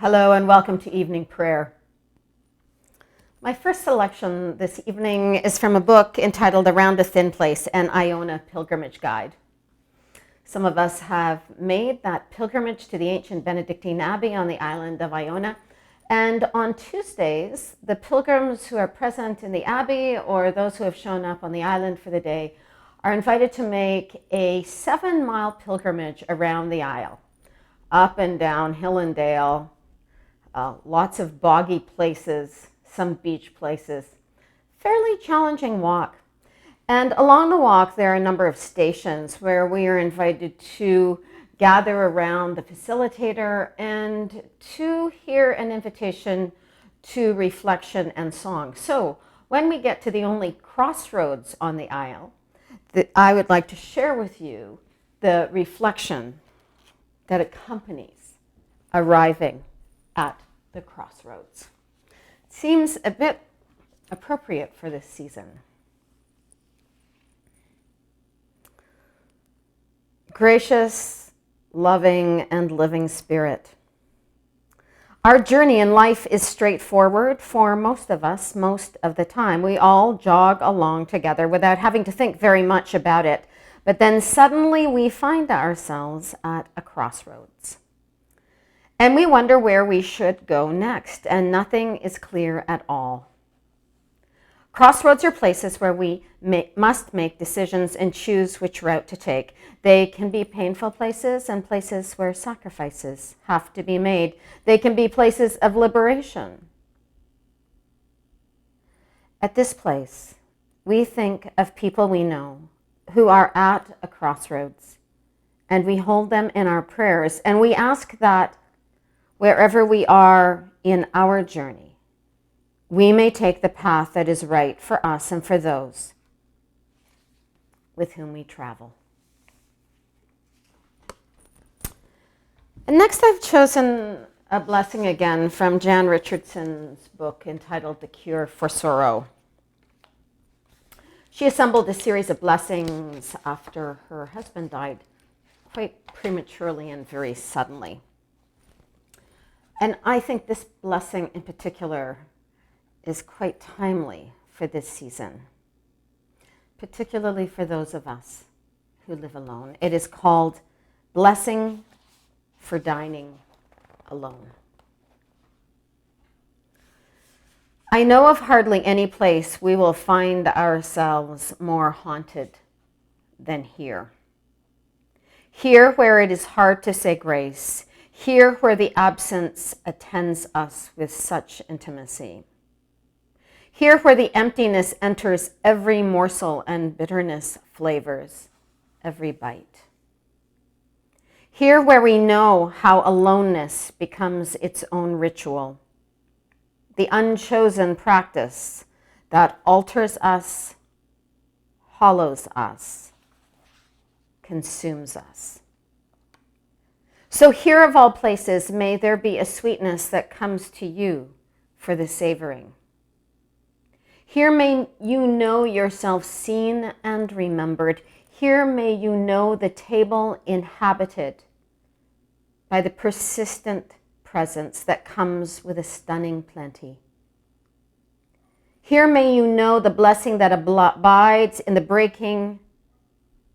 Hello and welcome to evening prayer. My first selection this evening is from a book entitled Around a Thin Place, an Iona Pilgrimage Guide. Some of us have made that pilgrimage to the ancient Benedictine Abbey on the island of Iona. And on Tuesdays, the pilgrims who are present in the Abbey or those who have shown up on the island for the day are invited to make a 7-mile pilgrimage around the Isle, up and down, hill and dale, lots of boggy places, some beach places. Fairly challenging walk. And along the walk, there are a number of stations where we are invited to gather around the facilitator and to hear an invitation to reflection and song. So when we get to the only crossroads on the Isle, I would like to share with you the reflection that accompanies arriving at the crossroads. It seems a bit appropriate for this season. Gracious, loving, and living Spirit, our journey in life is straightforward for most of us most of the time. We all jog along together without having to think very much about it. But then suddenly we find ourselves at a crossroads. And we wonder where we should go next, and nothing is clear at all. Crossroads are places where we must make decisions and choose which route to take. They can be painful places and places where sacrifices have to be made. They can be places of liberation. At this place, we think of people we know who are at a crossroads, and we hold them in our prayers, and we ask that wherever we are in our journey, we may take the path that is right for us and for those with whom we travel. And next I've chosen a blessing again from Jan Richardson's book entitled The Cure for Sorrow. She assembled a series of blessings after her husband died quite prematurely and very suddenly. And I think this blessing in particular is quite timely for this season, particularly for those of us who live alone. It is called Blessing for Dining Alone. I know of hardly any place we will find ourselves more haunted than here. Here where it is hard to say grace, here where the absence attends us with such intimacy. Here where the emptiness enters every morsel and bitterness flavors every bite. Here where we know how aloneness becomes its own ritual, the unchosen practice that alters us, hollows us, consumes us. So here of all places, may there be a sweetness that comes to you for the savoring. Here may you know yourself seen and remembered. Here may you know the table inhabited by the persistent presence that comes with a stunning plenty. Here may you know the blessing that abides in the breaking,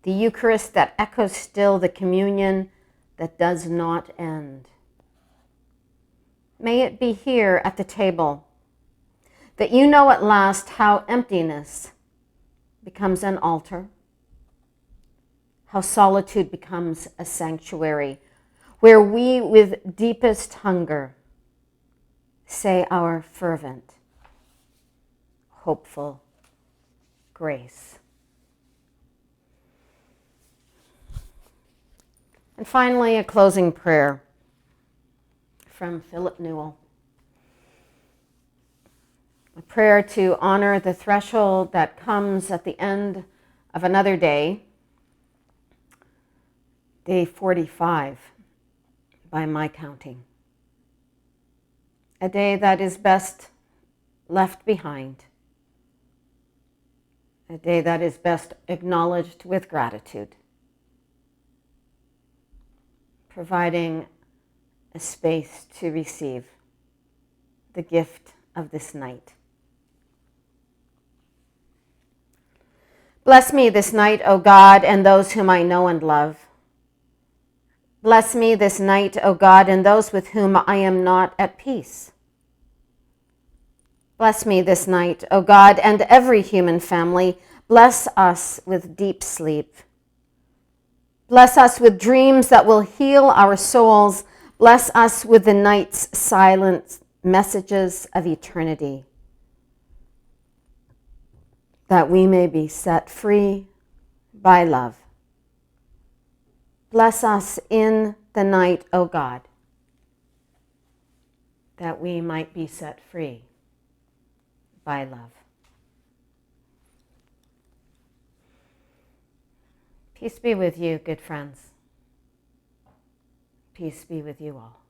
the Eucharist that echoes still, the communion that does not end. May it be here at the table that you know at last how emptiness becomes an altar, how solitude becomes a sanctuary, where we with deepest hunger say our fervent, hopeful grace. And finally, a closing prayer from Philip Newell. A prayer to honor the threshold that comes at the end of another day, day 45, by my counting. A day that is best left behind. A day that is best acknowledged with gratitude, providing a space to receive the gift of this night. Bless me this night, O God, and those whom I know and love. Bless me this night, O God, and those with whom I am not at peace. Bless me this night, O God, and every human family. Bless us with deep sleep. Bless us with dreams that will heal our souls. Bless us with the night's silent messages of eternity, that we may be set free by love. Bless us in the night, O God, that we might be set free by love. Peace be with you, good friends. Peace be with you all.